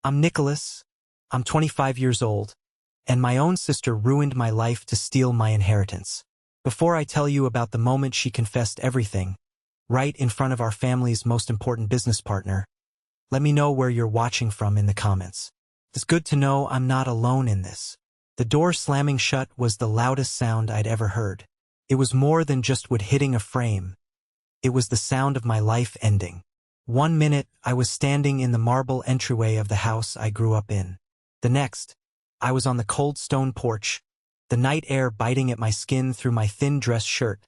I'm Nicholas. I'm 25 years old, and my own sister ruined my life to steal my inheritance. Before I tell you about the moment she confessed everything, right in front of our family's most important business partner, let me know where you're watching from in the comments. It's good to know I'm not alone in this. The door slamming shut was the loudest sound I'd ever heard. It was more than just wood hitting a frame. It was the sound of my life ending. 1 minute, I was standing in the marble entryway of the house I grew up in. The next, I was on the cold stone porch, the night air biting at my skin through my thin dress shirt,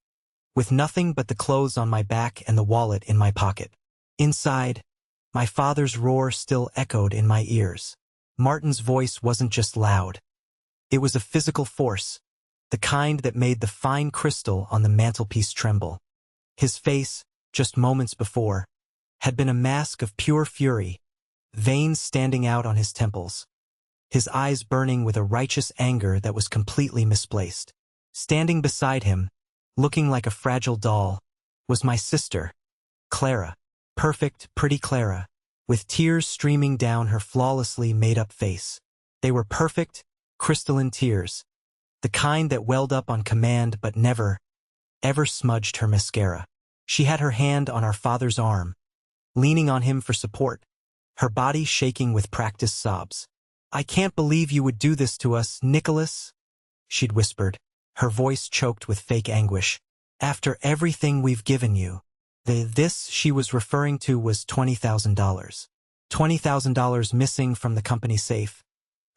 with nothing but the clothes on my back and the wallet in my pocket. Inside, my father's roar still echoed in my ears. Martin's voice wasn't just loud. It was a physical force, the kind that made the fine crystal on the mantelpiece tremble. His face, just moments before, had been a mask of pure fury, veins standing out on his temples, his eyes burning with a righteous anger that was completely misplaced. Standing beside him, looking like a fragile doll, was my sister, Clara. Perfect, pretty Clara, with tears streaming down her flawlessly made-up face. They were perfect, crystalline tears, the kind that welled up on command but never, ever smudged her mascara. She had her hand on our father's arm, leaning on him for support, her body shaking with practiced sobs. "I can't believe you would do this to us, Nicholas," she'd whispered, her voice choked with fake anguish. "After everything we've given you." This she was referring to was $20,000. $20,000 missing from the company safe.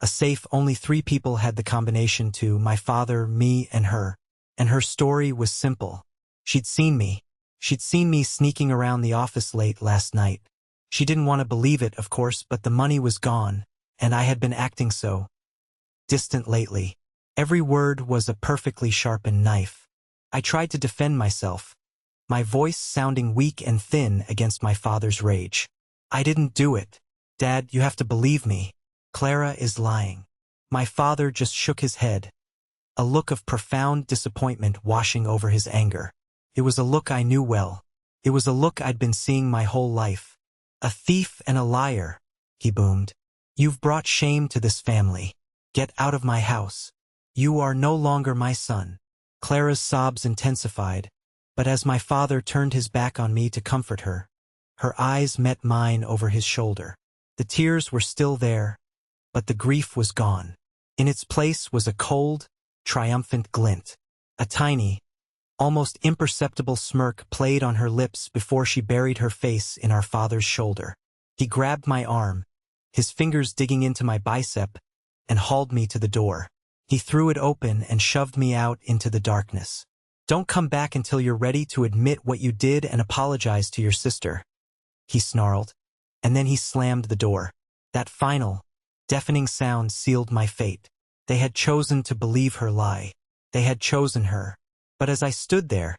A safe only 3 people had the combination to: my father, me, and her. And her story was simple. She'd seen me. She'd seen me sneaking around the office late last night. She didn't want to believe it, of course, but the money was gone, and I had been acting so distant lately. Every word was a perfectly sharpened knife. I tried to defend myself, my voice sounding weak and thin against my father's rage. "I didn't do it. Dad, you have to believe me. Clara is lying." My father just shook his head, a look of profound disappointment washing over his anger. It was a look I knew well. It was a look I'd been seeing my whole life. "A thief and a liar," he boomed. "You've brought shame to this family. Get out of my house. You are no longer my son." Clara's sobs intensified, but as my father turned his back on me to comfort her, her eyes met mine over his shoulder. The tears were still there, but the grief was gone. In its place was a cold, triumphant glint. A tiny, almost imperceptible smirk played on her lips before she buried her face in our father's shoulder. He grabbed my arm, his fingers digging into my bicep, and hauled me to the door. He threw it open and shoved me out into the darkness. "Don't come back until you're ready to admit what you did and apologize to your sister," he snarled, and then he slammed the door. That final, deafening sound sealed my fate. They had chosen to believe her lie. They had chosen her. But as I stood there,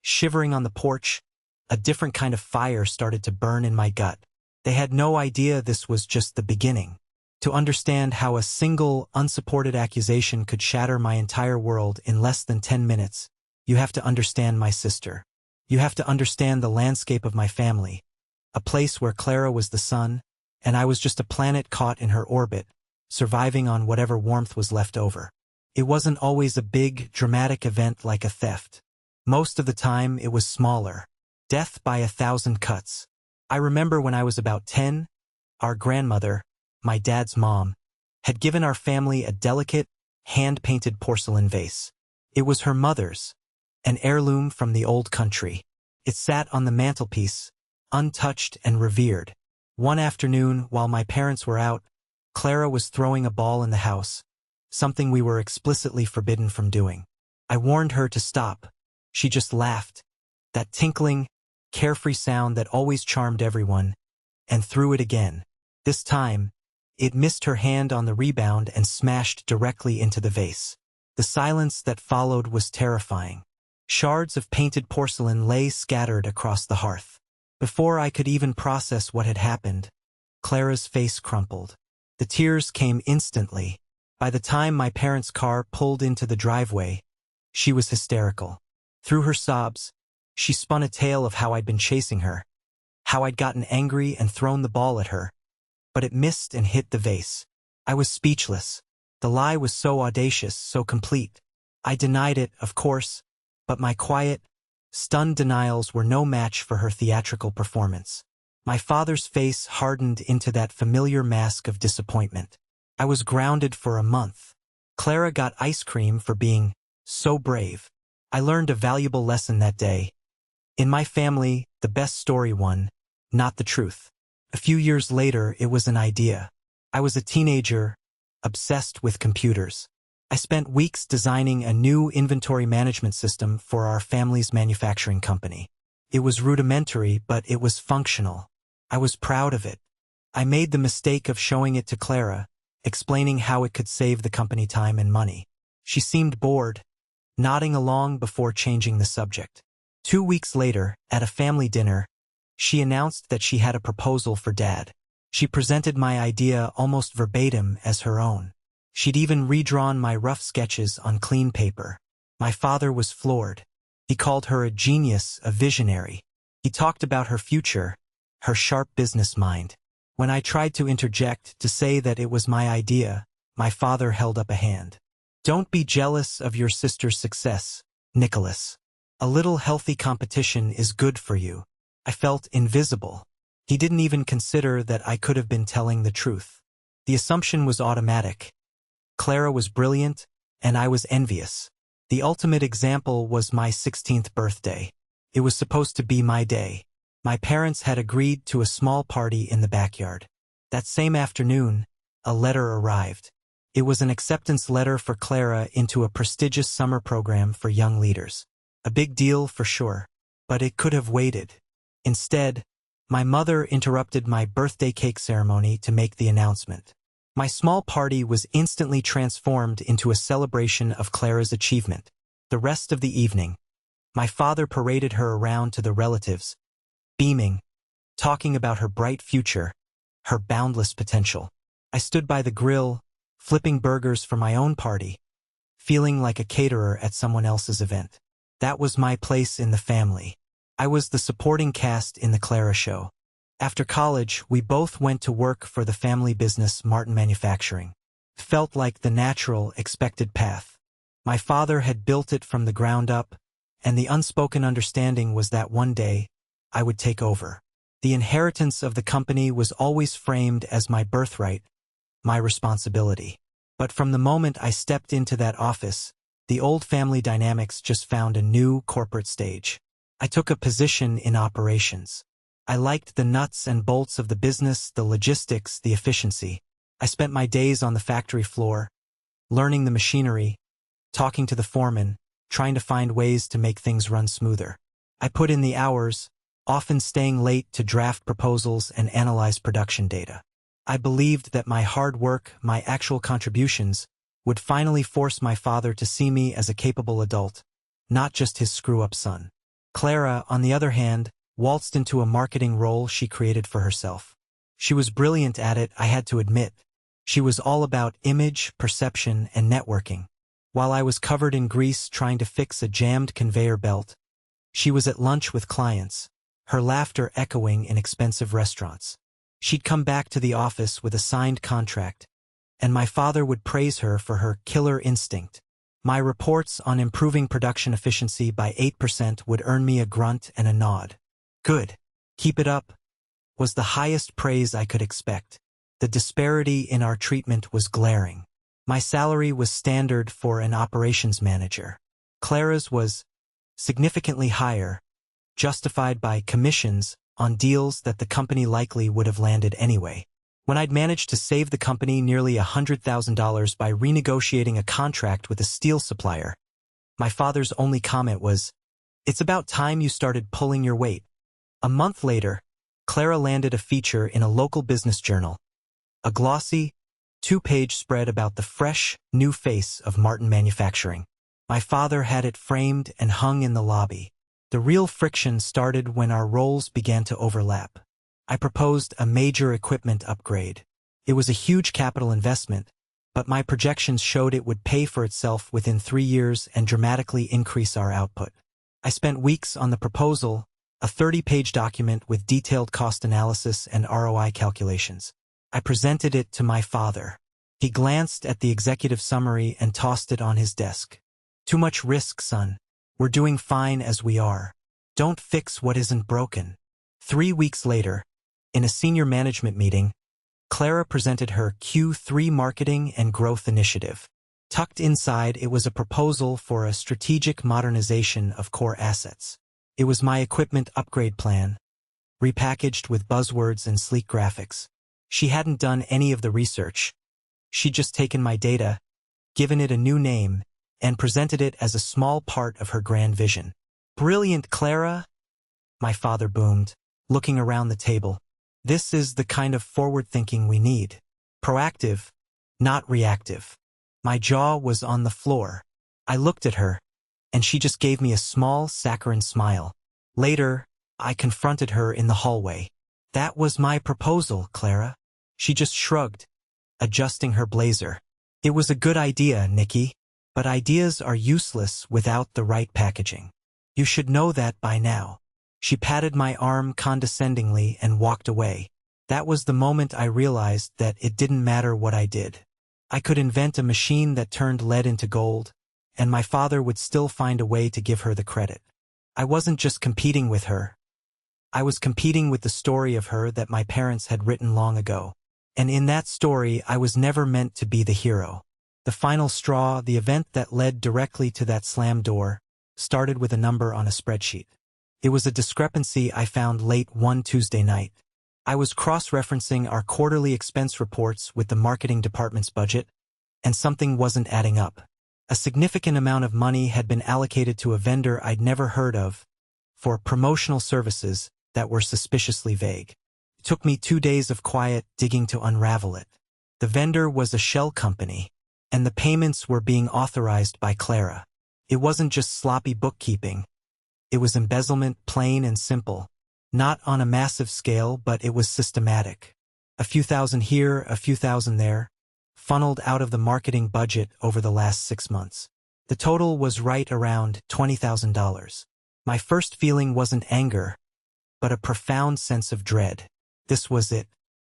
shivering on the porch, a different kind of fire started to burn in my gut. They had no idea this was just the beginning. To understand how a single, unsupported accusation could shatter my entire world in less than 10 minutes, you have to understand my sister. You have to understand the landscape of my family, a place where Clara was the sun, and I was just a planet caught in her orbit, surviving on whatever warmth was left over. It wasn't always a big, dramatic event like a theft. Most of the time, it was smaller. Death by 1,000 cuts. I remember when I was about 10, our grandmother, my dad's mom, had given our family a delicate, hand-painted porcelain vase. It was her mother's, an heirloom from the old country. It sat on the mantelpiece, untouched and revered. One afternoon, while my parents were out, Clara was throwing a ball in the house, something we were explicitly forbidden from doing. I warned her to stop. She just laughed, that tinkling, carefree sound that always charmed everyone, and threw it again. This time, it missed her hand on the rebound and smashed directly into the vase. The silence that followed was terrifying. Shards of painted porcelain lay scattered across the hearth. Before I could even process what had happened, Clara's face crumpled. The tears came instantly. By the time my parents' car pulled into the driveway, she was hysterical. Through her sobs, she spun a tale of how I'd been chasing her, how I'd gotten angry and thrown the ball at her, but it missed and hit the vase. I was speechless. The lie was so audacious, so complete. I denied it, of course, but my quiet, stunned denials were no match for her theatrical performance. My father's face hardened into that familiar mask of disappointment. I was grounded for a month. Clara got ice cream for being so brave. I learned a valuable lesson that day. In my family, the best story won, not the truth. A few years later, it was an idea. I was a teenager, obsessed with computers. I spent weeks designing a new inventory management system for our family's manufacturing company. It was rudimentary, but it was functional. I was proud of it. I made the mistake of showing it to Clara, explaining how it could save the company time and money. She seemed bored, nodding along before changing the subject. 2 weeks later, at a family dinner, she announced that she had a proposal for Dad. She presented my idea almost verbatim as her own. She'd even redrawn my rough sketches on clean paper. My father was floored. He called her a genius, a visionary. He talked about her future, her sharp business mind. When I tried to interject to say that it was my idea, my father held up a hand. "Don't be jealous of your sister's success, Nicholas. A little healthy competition is good for you." I felt invisible. He didn't even consider that I could have been telling the truth. The assumption was automatic. Clara was brilliant, and I was envious. The ultimate example was my 16th birthday. It was supposed to be my day. My parents had agreed to a small party in the backyard. That same afternoon, a letter arrived. It was an acceptance letter for Clara into a prestigious summer program for young leaders. A big deal for sure, but it could have waited. Instead, my mother interrupted my birthday cake ceremony to make the announcement. My small party was instantly transformed into a celebration of Clara's achievement. The rest of the evening, my father paraded her around to the relatives, beaming, talking about her bright future, her boundless potential. I stood by the grill, flipping burgers for my own party, feeling like a caterer at someone else's event. That was my place in the family. I was the supporting cast in the Clara show. After college, we both went to work for the family business Martin Manufacturing. It felt like the natural, expected path. My father had built it from the ground up, and the unspoken understanding was that one day, I would take over. The inheritance of the company was always framed as my birthright, my responsibility. But from the moment I stepped into that office, the old family dynamics just found a new corporate stage. I took a position in operations. I liked the nuts and bolts of the business, the logistics, the efficiency. I spent my days on the factory floor, learning the machinery, talking to the foreman, trying to find ways to make things run smoother. I put in the hours, often staying late to draft proposals and analyze production data. I believed that my hard work, my actual contributions, would finally force my father to see me as a capable adult, not just his screw-up son. Clara, on the other hand, waltzed into a marketing role she created for herself. She was brilliant at it, I had to admit. She was all about image, perception, and networking. While I was covered in grease trying to fix a jammed conveyor belt, she was at lunch with clients, her laughter echoing in expensive restaurants. She'd come back to the office with a signed contract, and my father would praise her for her killer instinct. My reports on improving production efficiency by 8% would earn me a grunt and a nod. "Good. Keep it up," was the highest praise I could expect. The disparity in our treatment was glaring. My salary was standard for an operations manager. Clara's was significantly higher, justified by commissions on deals that the company likely would have landed anyway. When I'd managed to save the company nearly $100,000 by renegotiating a contract with a steel supplier, my father's only comment was, "It's about time you started pulling your weight." A month later, Clara landed a feature in a local business journal, a glossy, 2-page spread about the fresh, new face of Martin Manufacturing. My father had it framed and hung in the lobby. The real friction started when our roles began to overlap. I proposed a major equipment upgrade. It was a huge capital investment, but my projections showed it would pay for itself within 3 years and dramatically increase our output. I spent weeks on the proposal, a 30-page document with detailed cost analysis and ROI calculations. I presented it to my father. He glanced at the executive summary and tossed it on his desk. Too much risk, son. We're doing fine as we are. Don't fix what isn't broken. 3 weeks later, in a senior management meeting, Clara presented her Q3 marketing and growth initiative. Tucked inside, it was a proposal for a strategic modernization of core assets. It was my equipment upgrade plan, repackaged with buzzwords and sleek graphics. She hadn't done any of the research. She'd just taken my data, given it a new name, and presented it as a small part of her grand vision. Brilliant, Clara, my father boomed, looking around the table. This is the kind of forward thinking we need. Proactive, not reactive. My jaw was on the floor. I looked at her, and she just gave me a small, saccharine smile. Later, I confronted her in the hallway. That was my proposal, Clara. She just shrugged, adjusting her blazer. It was a good idea, Nikki, but ideas are useless without the right packaging. You should know that by now. She patted my arm condescendingly and walked away. That was the moment I realized that it didn't matter what I did. I could invent a machine that turned lead into gold, and my father would still find a way to give her the credit. I wasn't just competing with her. I was competing with the story of her that my parents had written long ago. And in that story, I was never meant to be the hero. The final straw, the event that led directly to that slam door, started with a number on a spreadsheet. It was a discrepancy I found late one Tuesday night. I was cross-referencing our quarterly expense reports with the marketing department's budget, and something wasn't adding up. A significant amount of money had been allocated to a vendor I'd never heard of for promotional services that were suspiciously vague. It took me 2 days of quiet digging to unravel it. The vendor was a shell company, and the payments were being authorized by Clara. It wasn't just sloppy bookkeeping. It was embezzlement, plain and simple. Not on a massive scale, but it was systematic. A few thousand here, a few thousand there, funneled out of the marketing budget over the last 6 months. The total was right around $20,000. My first feeling wasn't anger, but a profound sense of dread. This was it.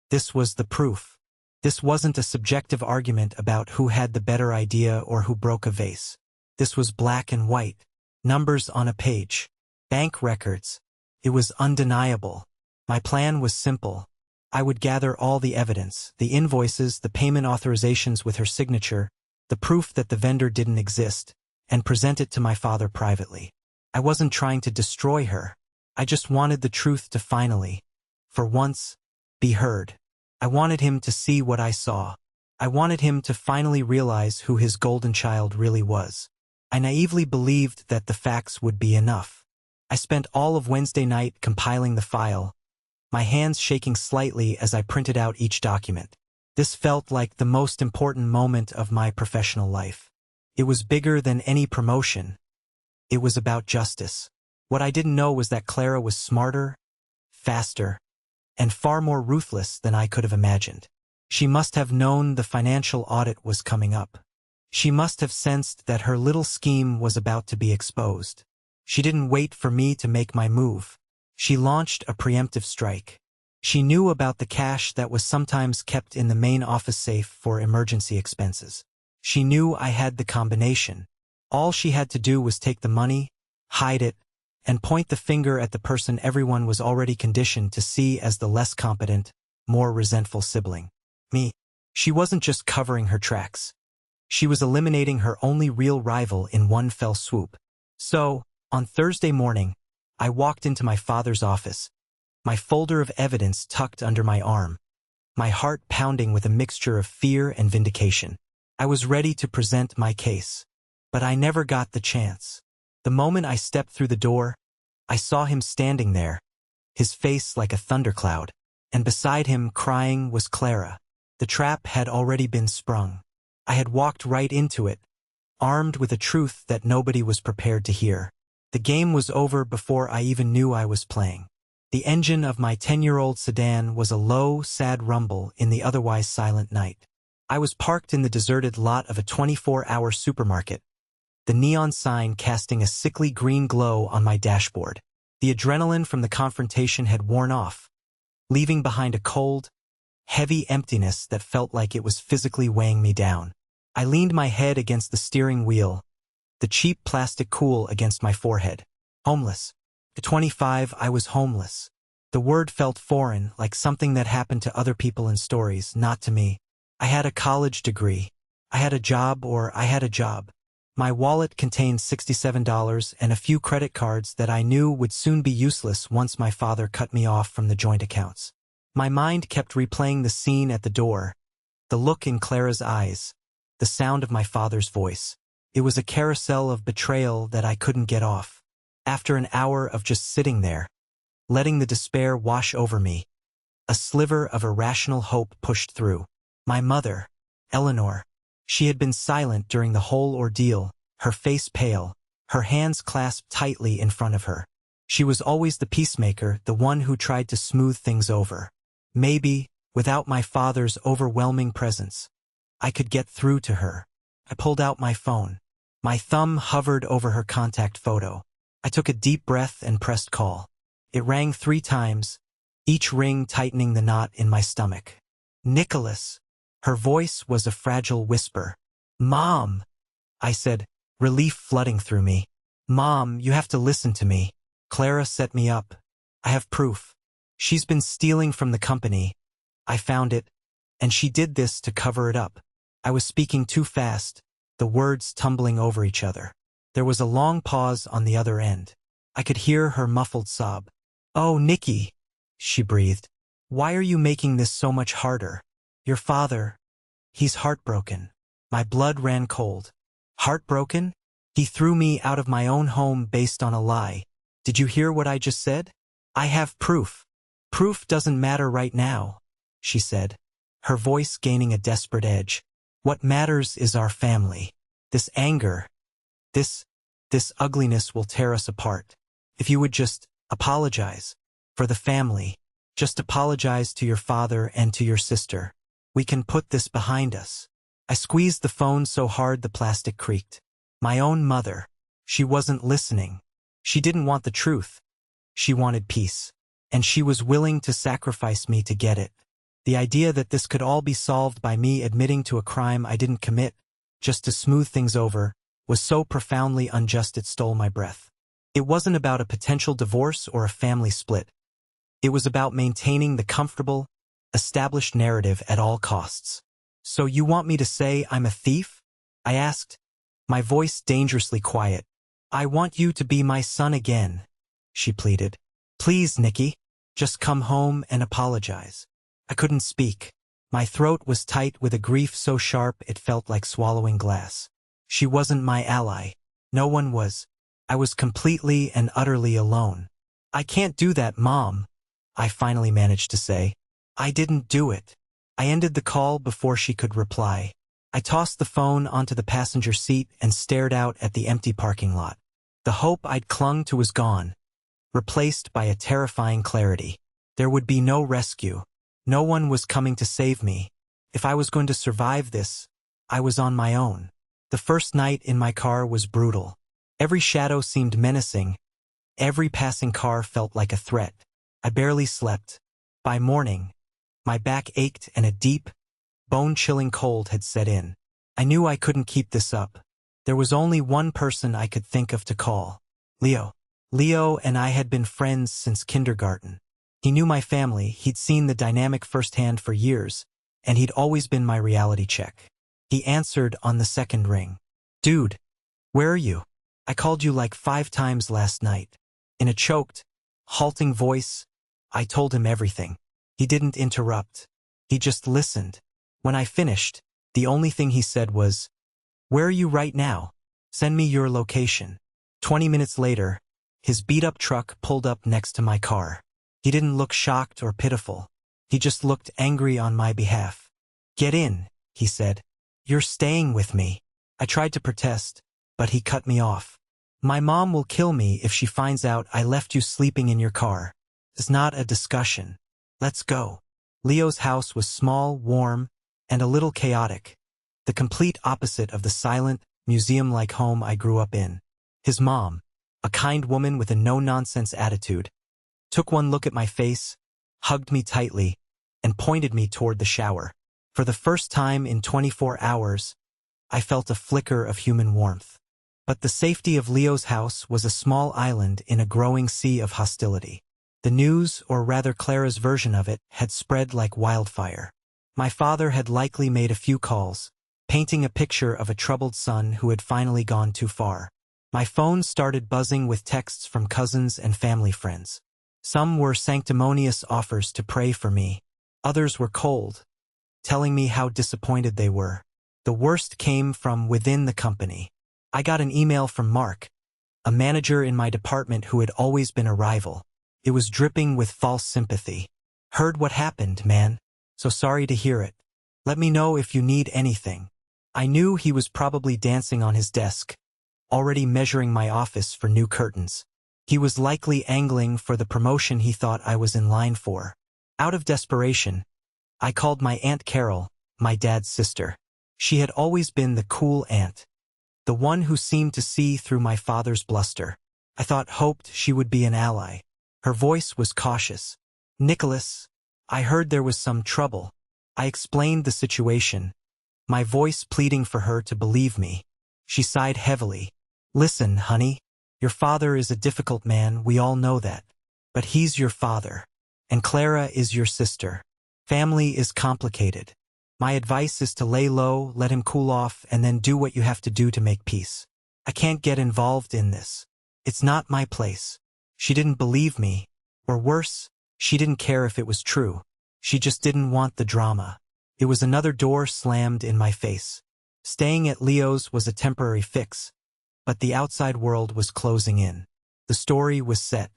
This was the proof. This wasn't a subjective argument about who had the better idea or who broke a vase. This was black and white. Numbers on a page. Bank records. It was undeniable. My plan was simple. I would gather all the evidence, the invoices, the payment authorizations with her signature, the proof that the vendor didn't exist, and present it to my father privately. I wasn't trying to destroy her. I just wanted the truth to finally, for once, be heard. I wanted him to see what I saw. I wanted him to finally realize who his golden child really was. I naively believed that the facts would be enough. I spent all of Wednesday night compiling the file, my hands shaking slightly as I printed out each document. This felt like the most important moment of my professional life. It was bigger than any promotion. It was about justice. What I didn't know was that Clara was smarter, faster, and far more ruthless than I could have imagined. She must have known the financial audit was coming up. She must have sensed that her little scheme was about to be exposed. She didn't wait for me to make my move. She launched a preemptive strike. She knew about the cash that was sometimes kept in the main office safe for emergency expenses. She knew I had the combination. All she had to do was take the money, hide it, and point the finger at the person everyone was already conditioned to see as the less competent, more resentful sibling. Me. She wasn't just covering her tracks. She was eliminating her only real rival in one fell swoop. So, on Thursday morning, I walked into my father's office, my folder of evidence tucked under my arm, my heart pounding with a mixture of fear and vindication. I was ready to present my case, but I never got the chance. The moment I stepped through the door, I saw him standing there, his face like a thundercloud, and beside him, crying, was Clara. The trap had already been sprung. I had walked right into it, armed with a truth that nobody was prepared to hear. The game was over before I even knew I was playing. The engine of my 10-year-old sedan was a low, sad rumble in the otherwise silent night. I was parked in the deserted lot of a 24-hour supermarket, the neon sign casting a sickly green glow on my dashboard. The adrenaline from the confrontation had worn off, leaving behind a cold, heavy emptiness that felt like it was physically weighing me down. I leaned my head against the steering wheel, the cheap plastic cool against my forehead. Homeless. At 25, I was homeless. The word felt foreign, like something that happened to other people in stories, not to me. I had a college degree. I had a job. My wallet contained $67 and a few credit cards that I knew would soon be useless once my father cut me off from the joint accounts. My mind kept replaying the scene at the door, the look in Clara's eyes, the sound of my father's voice. It was a carousel of betrayal that I couldn't get off. After an hour of just sitting there, letting the despair wash over me, a sliver of irrational hope pushed through. My mother, Eleanor. She had been silent during the whole ordeal, her face pale, her hands clasped tightly in front of her. She was always the peacemaker, the one who tried to smooth things over. Maybe, without my father's overwhelming presence, I could get through to her. I pulled out my phone. My thumb hovered over her contact photo. I took a deep breath and pressed call. It rang 3 times, each ring tightening the knot in my stomach. Nicholas. Her voice was a fragile whisper. Mom, I said, relief flooding through me. Mom, you have to listen to me. Clara set me up. I have proof. She's been stealing from the company. I found it, and she did this to cover it up. I was speaking too fast, the words tumbling over each other. There was a long pause on the other end. I could hear her muffled sob. Oh, Nikki, she breathed. Why are you making this so much harder? Your father, he's heartbroken. My blood ran cold. Heartbroken? He threw me out of my own home based on a lie. Did you hear what I just said? I have proof. Proof doesn't matter right now, she said, her voice gaining a desperate edge. What matters is our family. This anger, this ugliness will tear us apart. If you would just apologize for the family, just apologize to your father and to your sister. We can put this behind us. I squeezed the phone so hard the plastic creaked. My own mother. She wasn't listening. She didn't want the truth. She wanted peace. And she was willing to sacrifice me to get it. The idea that this could all be solved by me admitting to a crime I didn't commit, just to smooth things over, was so profoundly unjust it stole my breath. It wasn't about a potential divorce or a family split. It was about maintaining the comfortable, established narrative at all costs. So you want me to say I'm a thief? I asked, my voice dangerously quiet. I want you to be my son again, she pleaded. Please, Nikki, just come home and apologize. I couldn't speak. My throat was tight with a grief so sharp it felt like swallowing glass. She wasn't my ally. No one was. I was completely and utterly alone. I can't do that, Mom, I finally managed to say. I didn't do it. I ended the call before she could reply. I tossed the phone onto the passenger seat and stared out at the empty parking lot. The hope I'd clung to was gone, replaced by a terrifying clarity. There would be no rescue. No one was coming to save me. If I was going to survive this, I was on my own. The first night in my car was brutal. Every shadow seemed menacing. Every passing car felt like a threat. I barely slept. By morning, my back ached and a deep, bone-chilling cold had set in. I knew I couldn't keep this up. There was only one person I could think of to call. Leo. Leo and I had been friends since kindergarten. He knew my family, he'd seen the dynamic firsthand for years, and he'd always been my reality check. He answered on the second ring. Dude, where are you? I called you like 5 times last night. In a choked, halting voice, I told him everything. He didn't interrupt. He just listened. When I finished, the only thing he said was, "Where are you right now? Send me your location." 20 minutes later, his beat-up truck pulled up next to my car. He didn't look shocked or pitiful. He just looked angry on my behalf. "Get in," he said. "You're staying with me." I tried to protest, but he cut me off. "My mom will kill me if she finds out I left you sleeping in your car. It's not a discussion. Let's go." Leo's house was small, warm, and a little chaotic, the complete opposite of the silent, museum-like home I grew up in. His mom, a kind woman with a no-nonsense attitude, took one look at my face, hugged me tightly, and pointed me toward the shower. For the first time in 24 hours, I felt a flicker of human warmth. But the safety of Leo's house was a small island in a growing sea of hostility. The news, or rather Clara's version of it, had spread like wildfire. My father had likely made a few calls, painting a picture of a troubled son who had finally gone too far. My phone started buzzing with texts from cousins and family friends. Some were sanctimonious offers to pray for me. Others were cold, telling me how disappointed they were. The worst came from within the company. I got an email from Mark, a manager in my department who had always been a rival. It was dripping with false sympathy. "Heard what happened, man. So sorry to hear it. Let me know if you need anything." I knew he was probably dancing on his desk, already measuring my office for new curtains. He was likely angling for the promotion he thought I was in line for. Out of desperation, I called my Aunt Carol, my dad's sister. She had always been the cool aunt, the one who seemed to see through my father's bluster. I hoped she would be an ally. Her voice was cautious. "Nicholas, I heard there was some trouble." I explained the situation, my voice pleading for her to believe me. She sighed heavily. "Listen, honey, your father is a difficult man, we all know that. But he's your father, and Clara is your sister. Family is complicated. My advice is to lay low, let him cool off, and then do what you have to do to make peace. I can't get involved in this. It's not my place." She didn't believe me, or worse, she didn't care if it was true. She just didn't want the drama. It was another door slammed in my face. Staying at Leo's was a temporary fix, but the outside world was closing in. The story was set.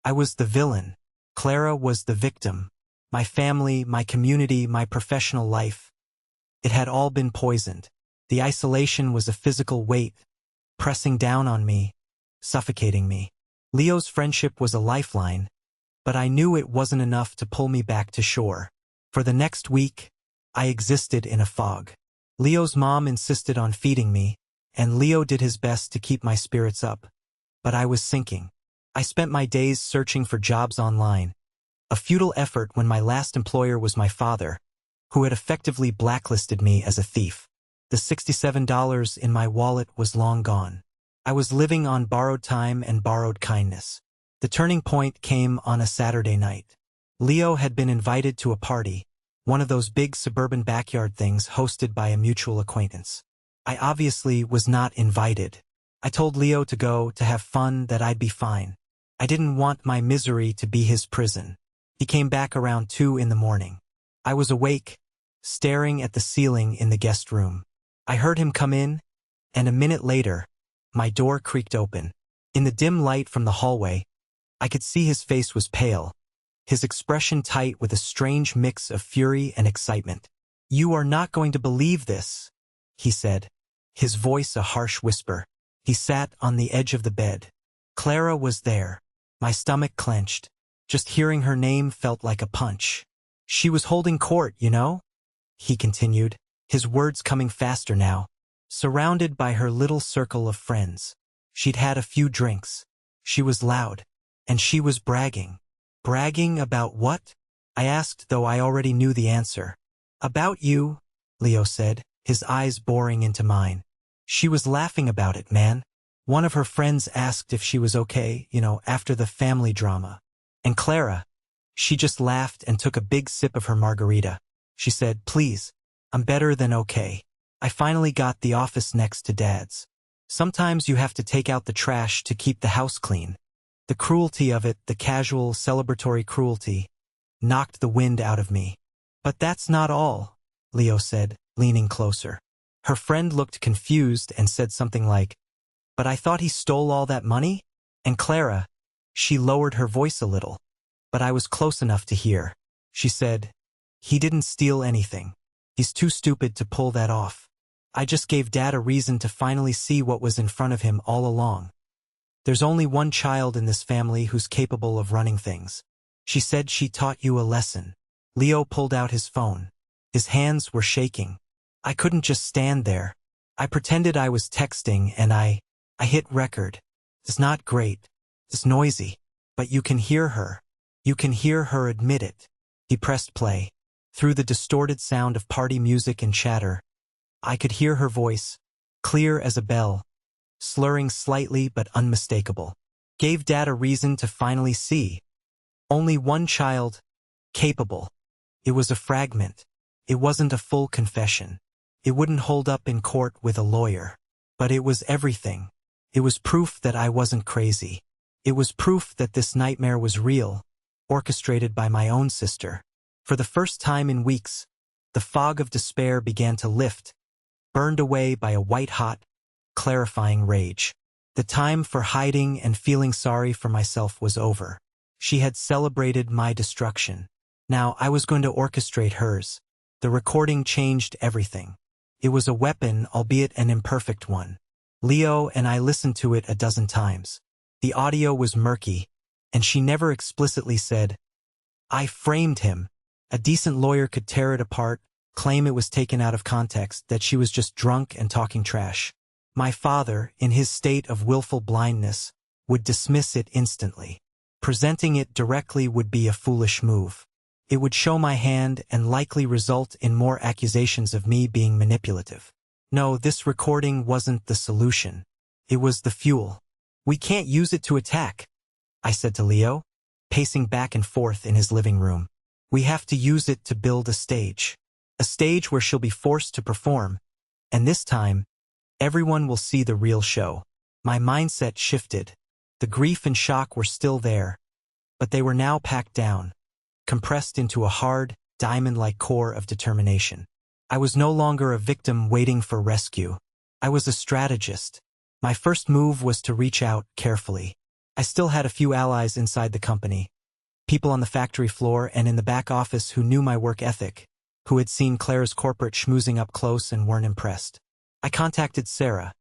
I was the villain. Clara was the victim. My family, my community, my professional life. It had all been poisoned. The isolation was a physical weight, pressing down on me, suffocating me. Leo's friendship was a lifeline, but I knew it wasn't enough to pull me back to shore. For the next week, I existed in a fog. Leo's mom insisted on feeding me, and Leo did his best to keep my spirits up. But I was sinking. I spent my days searching for jobs online, a futile effort when my last employer was my father, who had effectively blacklisted me as a thief. The $67 in my wallet was long gone. I was living on borrowed time and borrowed kindness. The turning point came on a Saturday night. Leo had been invited to a party, one of those big suburban backyard things hosted by a mutual acquaintance. I obviously was not invited. I told Leo to go, to have fun, that I'd be fine. I didn't want my misery to be his prison. He came back around 2 in the morning. I was awake, staring at the ceiling in the guest room. I heard him come in, and a minute later, my door creaked open. In the dim light from the hallway, I could see his face was pale, his expression tight with a strange mix of fury and excitement. "You are not going to believe this," he said, his voice a harsh whisper. He sat on the edge of the bed. Clara was there. My stomach clenched. Just hearing her name felt like a punch. "She was holding court, you know?" he continued, his words coming faster now. "Surrounded by her little circle of friends. She'd had a few drinks. She was loud. And she was bragging." "Bragging about what?" I asked, though I already knew the answer. "About you," Leo said, his eyes boring into mine. "She was laughing about it, man. One of her friends asked if she was okay, after the family drama. And Clara, she just laughed and took a big sip of her margarita. She said, 'Please, I'm better than okay.' I finally got the office next to Dad's. Sometimes you have to take out the trash to keep the house clean. The cruelty of it, the casual, celebratory cruelty, knocked the wind out of me. "But that's not all," Leo said, leaning closer. Her friend looked confused and said something like, "But I thought he stole all that money?" And Clara, she lowered her voice a little, but I was close enough to hear. She said, "He didn't steal anything. He's too stupid to pull that off. I just gave Dad a reason to finally see what was in front of him all along. There's only one child in this family who's capable of running things. She said she taught you a lesson." Leo pulled out his phone. His hands were shaking. I couldn't just stand there. I pretended I was texting and I hit record. "It's not great. It's noisy. But you can hear her. You can hear her admit it." He pressed play. Through the distorted sound of party music and chatter, I could hear her voice, clear as a bell, slurring slightly but unmistakable. Gave Dad a reason to finally see. Only one child, capable. It was a fragment. It wasn't a full confession. It wouldn't hold up in court with a lawyer. But it was everything. It was proof that I wasn't crazy. It was proof that this nightmare was real, orchestrated by my own sister. For the first time in weeks, the fog of despair began to lift, burned away by a white-hot, clarifying rage. The time for hiding and feeling sorry for myself was over. She had celebrated my destruction. Now I was going to orchestrate hers. The recording changed everything. It was a weapon, albeit an imperfect one. Leo and I listened to it a dozen times. The audio was murky, and she never explicitly said, "I framed him." A decent lawyer could tear it apart, claim it was taken out of context, that she was just drunk and talking trash. My father, in his state of willful blindness, would dismiss it instantly. Presenting it directly would be a foolish move. It would show my hand and likely result in more accusations of me being manipulative. No, this recording wasn't the solution. It was the fuel. "We can't use it to attack," I said to Leo, pacing back and forth in his living room. "We have to use it to build a stage. A stage where she'll be forced to perform. And this time, everyone will see the real show." My mindset shifted. The grief and shock were still there, but they were now packed down, compressed into a hard, diamond-like core of determination. I was no longer a victim waiting for rescue. I was a strategist. My first move was to reach out carefully. I still had a few allies inside the company, people on the factory floor and in the back office who knew my work ethic, who had seen Claire's corporate schmoozing up close and weren't impressed. I contacted Sarah,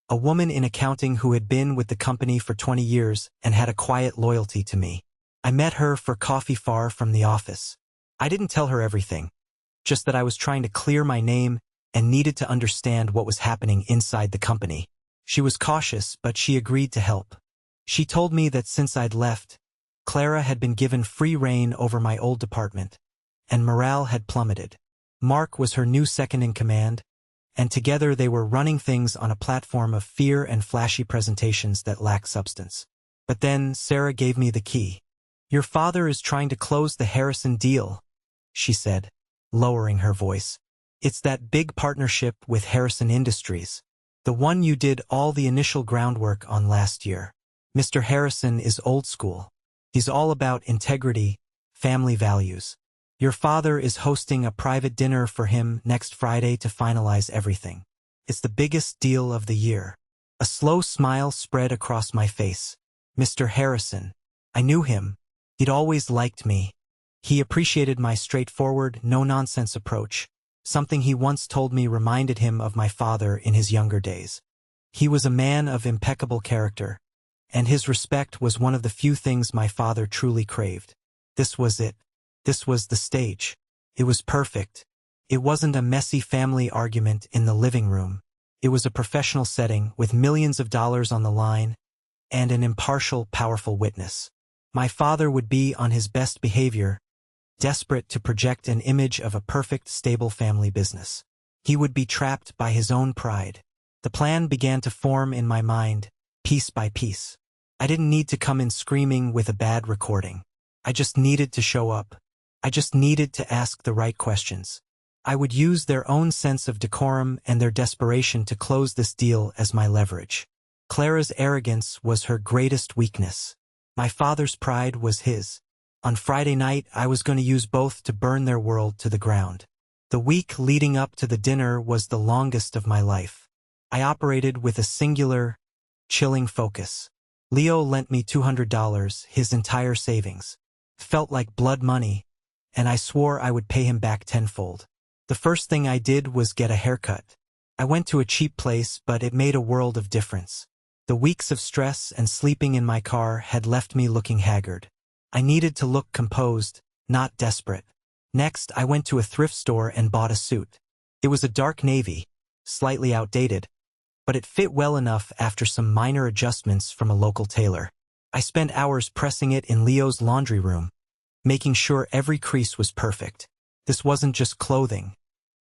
a woman in accounting who had been with the company for 20 years and had a quiet loyalty to me. I met her for coffee far from the office. I didn't tell her everything, just that I was trying to clear my name and needed to understand what was happening inside the company. She was cautious, but she agreed to help. She told me that since I'd left, Clara had been given free rein over my old department, and morale had plummeted. Mark was her new second-in-command, and together they were running things on a platform of fear and flashy presentations that lacked substance. But then Sarah gave me the key. "Your father is trying to close the Harrison deal," she said, lowering her voice. "It's that big partnership with Harrison Industries, the one you did all the initial groundwork on last year. Mr. Harrison is old school. He's all about integrity, family values. Your father is hosting a private dinner for him next Friday to finalize everything. It's the biggest deal of the year." A slow smile spread across my face. Mr. Harrison. I knew him. He'd always liked me. He appreciated my straightforward, no-nonsense approach. Something he once told me reminded him of my father in his younger days. He was a man of impeccable character, and his respect was one of the few things my father truly craved. This was it. This was the stage. It was perfect. It wasn't a messy family argument in the living room. It was a professional setting with millions of dollars on the line and an impartial, powerful witness. My father would be on his best behavior, desperate to project an image of a perfect, stable family business. He would be trapped by his own pride. The plan began to form in my mind, piece by piece. I didn't need to come in screaming with a bad recording. I just needed to show up. I just needed to ask the right questions. I would use their own sense of decorum and their desperation to close this deal as my leverage. Clara's arrogance was her greatest weakness. My father's pride was his. On Friday night, I was going to use both to burn their world to the ground. The week leading up to the dinner was the longest of my life. I operated with a singular, chilling focus. Leo lent me $200, his entire savings. Felt like blood money, and I swore I would pay him back tenfold. The first thing I did was get a haircut. I went to a cheap place, but it made a world of difference. The weeks of stress and sleeping in my car had left me looking haggard. I needed to look composed, not desperate. Next, I went to a thrift store and bought a suit. It was a dark navy, slightly outdated, but it fit well enough after some minor adjustments from a local tailor. I spent hours pressing it in Leo's laundry room, making sure every crease was perfect. This wasn't just clothing.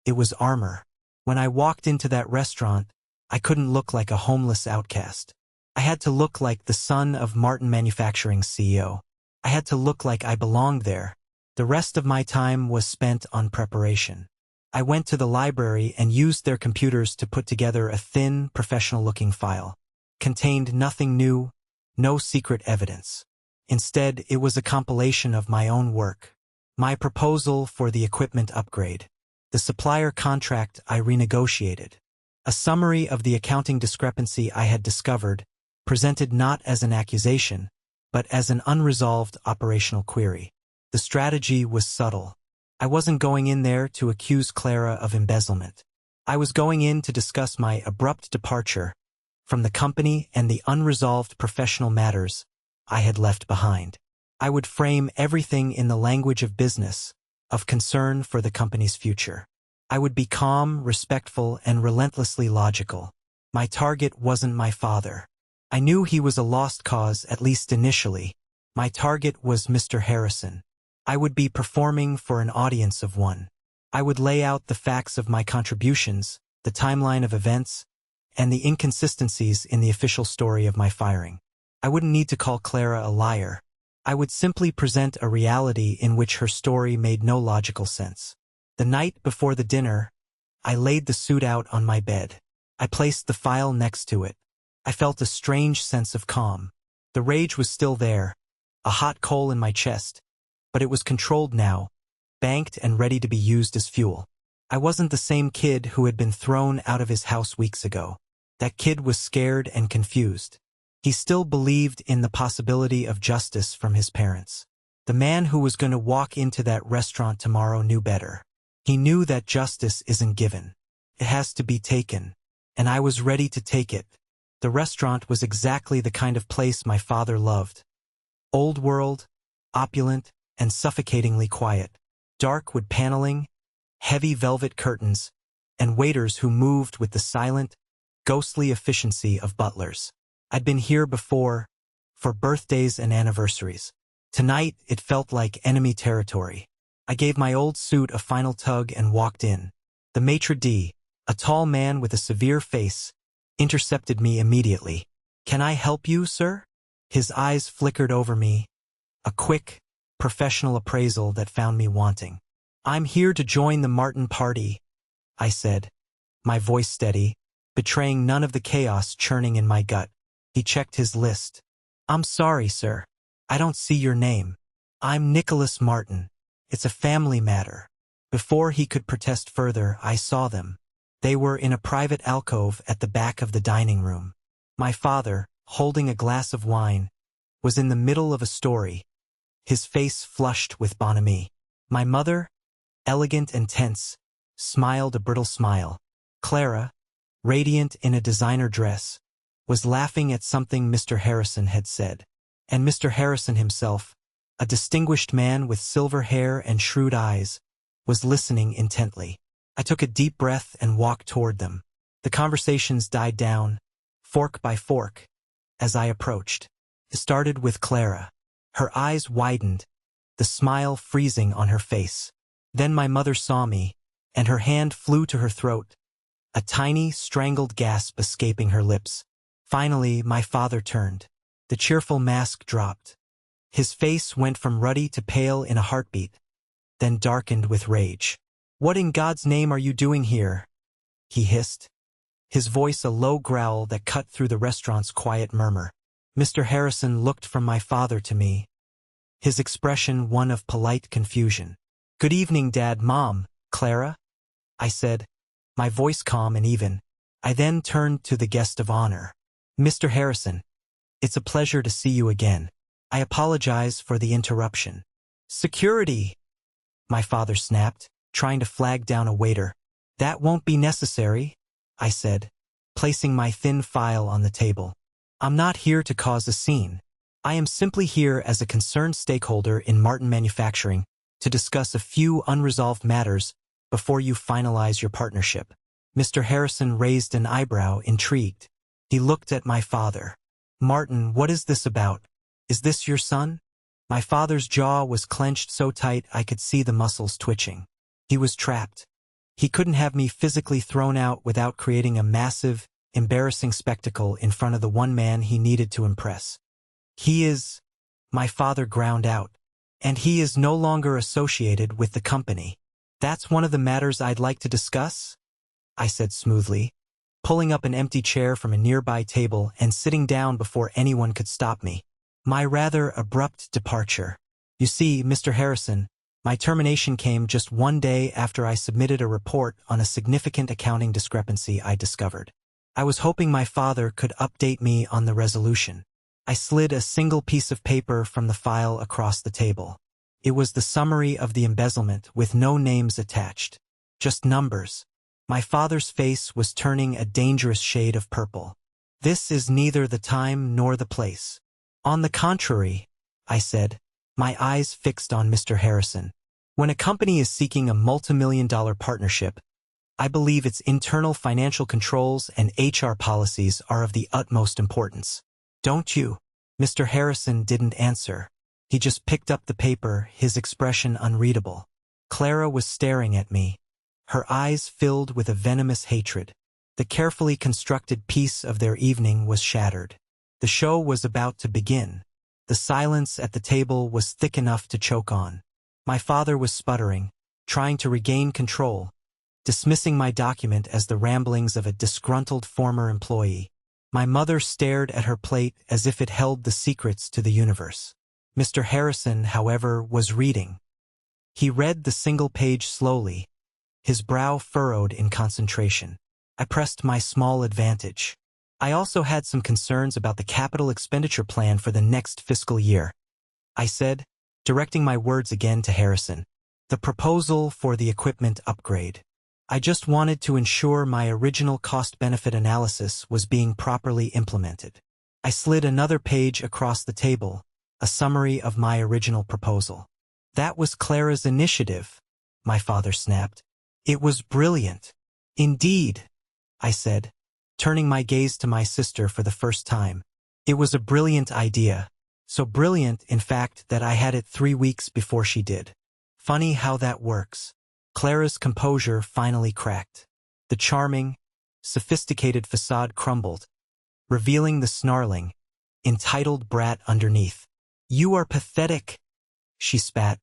It was armor. When I walked into that restaurant, I couldn't look like a homeless outcast. I had to look like the son of Martin Manufacturing's CEO. I had to look like I belonged there. The rest of my time was spent on preparation. I went to the library and used their computers to put together a thin, professional-looking file. Contained nothing new, no secret evidence. Instead, it was a compilation of my own work. My proposal for the equipment upgrade. The supplier contract I renegotiated. A summary of the accounting discrepancy I had discovered, presented not as an accusation, but as an unresolved operational query. The strategy was subtle. I wasn't going in there to accuse Clara of embezzlement. I was going in to discuss my abrupt departure from the company and the unresolved professional matters I had left behind. I would frame everything in the language of business, of concern for the company's future. I would be calm, respectful, and relentlessly logical. My target wasn't my father. I knew he was a lost cause, at least initially. My target was Mr. Harrison. I would be performing for an audience of one. I would lay out the facts of my contributions, the timeline of events, and the inconsistencies in the official story of my firing. I wouldn't need to call Clara a liar. I would simply present a reality in which her story made no logical sense. The night before the dinner, I laid the suit out on my bed. I placed the file next to it. I felt a strange sense of calm. The rage was still there, a hot coal in my chest, but it was controlled now, banked and ready to be used as fuel. I wasn't the same kid who had been thrown out of his house weeks ago. That kid was scared and confused. He still believed in the possibility of justice from his parents. The man who was going to walk into that restaurant tomorrow knew better. He knew that justice isn't given. It has to be taken. And I was ready to take it. The restaurant was exactly the kind of place my father loved. Old world, opulent, and suffocatingly quiet. Dark wood paneling, heavy velvet curtains, and waiters who moved with the silent, ghostly efficiency of butlers. I'd been here before, for birthdays and anniversaries. Tonight, it felt like enemy territory. I gave my old suit a final tug and walked in. The maitre d', a tall man with a severe face, intercepted me immediately. "Can I help you, sir?" His eyes flickered over me, a quick, professional appraisal that found me wanting. "I'm here to join the Martin party," I said, my voice steady, betraying none of the chaos churning in my gut. He checked his list. "I'm sorry, sir. I don't see your name. I'm Nicholas Martin. It's a family matter." Before he could protest further, I saw them. They were in a private alcove at the back of the dining room. My father, holding a glass of wine, was in the middle of a story, his face flushed with bonhomie. My mother, elegant and tense, smiled a brittle smile. Clara, radiant in a designer dress, was laughing at something Mr. Harrison had said. And Mr. Harrison himself, a distinguished man with silver hair and shrewd eyes, was listening intently. I took a deep breath and walked toward them. The conversations died down, fork by fork, as I approached. It started with Clara. Her eyes widened, the smile freezing on her face. Then my mother saw me, and her hand flew to her throat, a tiny, strangled gasp escaping her lips. Finally, my father turned. The cheerful mask dropped. His face went from ruddy to pale in a heartbeat, then darkened with rage. "What in God's name are you doing here?" he hissed, his voice a low growl that cut through the restaurant's quiet murmur. Mr. Harrison looked from my father to me, his expression one of polite confusion. "Good evening, Dad, Mom, Clara," I said, my voice calm and even. I then turned to the guest of honor. "Mr. Harrison, it's a pleasure to see you again. I apologize for the interruption." "Security!" my father snapped, trying to flag down a waiter. "That won't be necessary," I said, placing my thin file on the table. "I'm not here to cause a scene. I am simply here as a concerned stakeholder in Martin Manufacturing to discuss a few unresolved matters before you finalize your partnership." Mr. Harrison raised an eyebrow, intrigued. He looked at my father. "Martin, what is this about? Is this your son?" My father's jaw was clenched so tight I could see the muscles twitching. He was trapped. He couldn't have me physically thrown out without creating a massive, embarrassing spectacle in front of the one man he needed to impress. My father ground out. And he is no longer associated with the company. That's one of the matters I'd like to discuss, I said smoothly, pulling up an empty chair from a nearby table and sitting down before anyone could stop me. My rather abrupt departure. You see, Mr. Harrison, my termination came just one day after I submitted a report on a significant accounting discrepancy I discovered. I was hoping my father could update me on the resolution. I slid a single piece of paper from the file across the table. It was the summary of the embezzlement with no names attached. Just numbers. My father's face was turning a dangerous shade of purple. This is neither the time nor the place. On the contrary, I said, my eyes fixed on Mr. Harrison. When a company is seeking a multimillion-dollar partnership, I believe its internal financial controls and HR policies are of the utmost importance. Don't you? Mr. Harrison didn't answer. He just picked up the paper, his expression unreadable. Clara was staring at me, her eyes filled with a venomous hatred. The carefully constructed piece of their evening was shattered. The show was about to begin. The silence at the table was thick enough to choke on. My father was sputtering, trying to regain control, dismissing my document as the ramblings of a disgruntled former employee. My mother stared at her plate as if it held the secrets to the universe. Mr. Harrison, however, was reading. He read the single page slowly, his brow furrowed in concentration. I pressed my small advantage. I also had some concerns about the capital expenditure plan for the next fiscal year. I said, directing my words again to Harrison, the proposal for the equipment upgrade. I just wanted to ensure my original cost-benefit analysis was being properly implemented. I slid another page across the table, a summary of my original proposal. That was Clara's initiative, my father snapped. It was brilliant. Indeed, I said, turning my gaze to my sister for the first time. It was a brilliant idea. So brilliant, in fact, that I had it 3 weeks before she did. Funny how that works. Clara's composure finally cracked. The charming, sophisticated facade crumbled, revealing the snarling, entitled brat underneath. You are pathetic, she spat,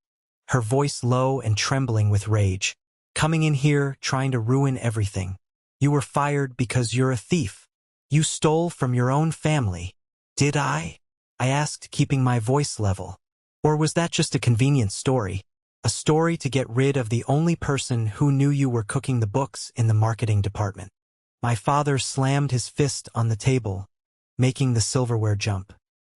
her voice low and trembling with rage. Coming in here, trying to ruin everything. You were fired because you're a thief. You stole from your own family. Did I? I asked, keeping my voice level. Or was that just a convenient story? A story to get rid of the only person who knew you were cooking the books in the marketing department. My father slammed his fist on the table, making the silverware jump.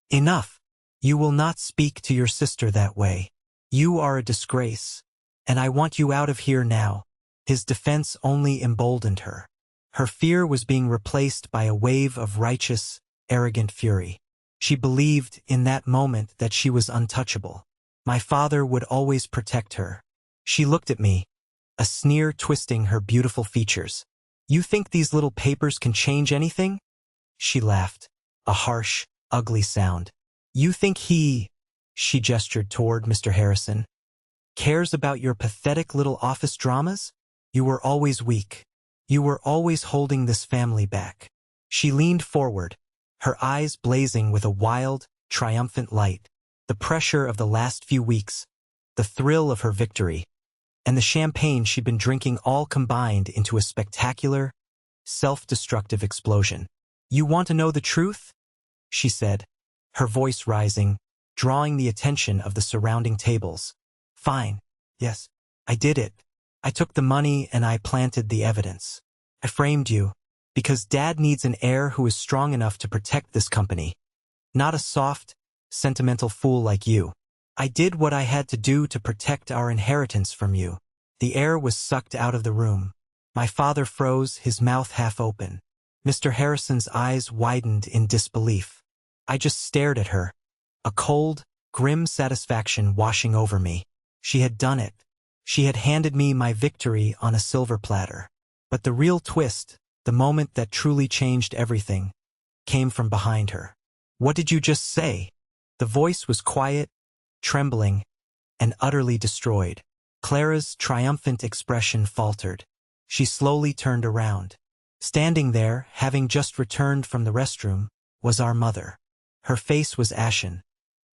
Enough! You will not speak to your sister that way. You are a disgrace, and I want you out of here now. His defense only emboldened her. Her fear was being replaced by a wave of righteous, arrogant fury. She believed in that moment that she was untouchable. My father would always protect her. She looked at me, a sneer twisting her beautiful features. You think these little papers can change anything? She laughed, a harsh, ugly sound. You think she gestured toward Mr. Harrison, cares about your pathetic little office dramas? You were always weak. You were always holding this family back. She leaned forward, her eyes blazing with a wild, triumphant light. The pressure of the last few weeks, the thrill of her victory, and the champagne she'd been drinking all combined into a spectacular, self-destructive explosion. You want to know the truth? She said, her voice rising, drawing the attention of the surrounding tables. Fine. Yes, I did it. I took the money and I planted the evidence. I framed you, because Dad needs an heir who is strong enough to protect this company. Not a soft, sentimental fool like you. I did what I had to do to protect our inheritance from you. The air was sucked out of the room. My father froze, his mouth half open. Mr. Harrison's eyes widened in disbelief. I just stared at her, a cold, grim satisfaction washing over me. She had done it. She had handed me my victory on a silver platter. But the real twist, the moment that truly changed everything, came from behind her. What did you just say? The voice was quiet, trembling, and utterly destroyed. Clara's triumphant expression faltered. She slowly turned around. Standing there, having just returned from the restroom, was our mother. Her face was ashen,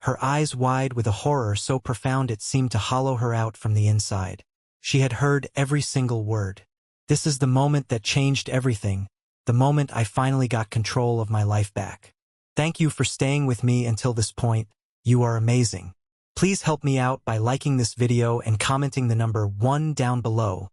her eyes wide with a horror so profound it seemed to hollow her out from the inside. She had heard every single word. This is the moment that changed everything, the moment I finally got control of my life back. Thank you for staying with me until this point. You are amazing. Please help me out by liking this video and commenting the number 1 down below,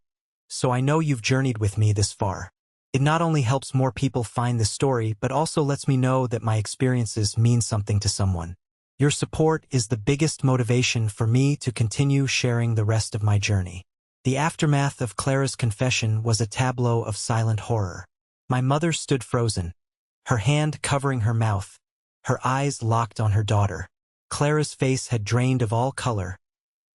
so I know you've journeyed with me this far. It not only helps more people find this story, but also lets me know that my experiences mean something to someone. Your support is the biggest motivation for me to continue sharing the rest of my journey. The aftermath of Clara's confession was a tableau of silent horror. My mother stood frozen, her hand covering her mouth, her eyes locked on her daughter. Clara's face had drained of all color,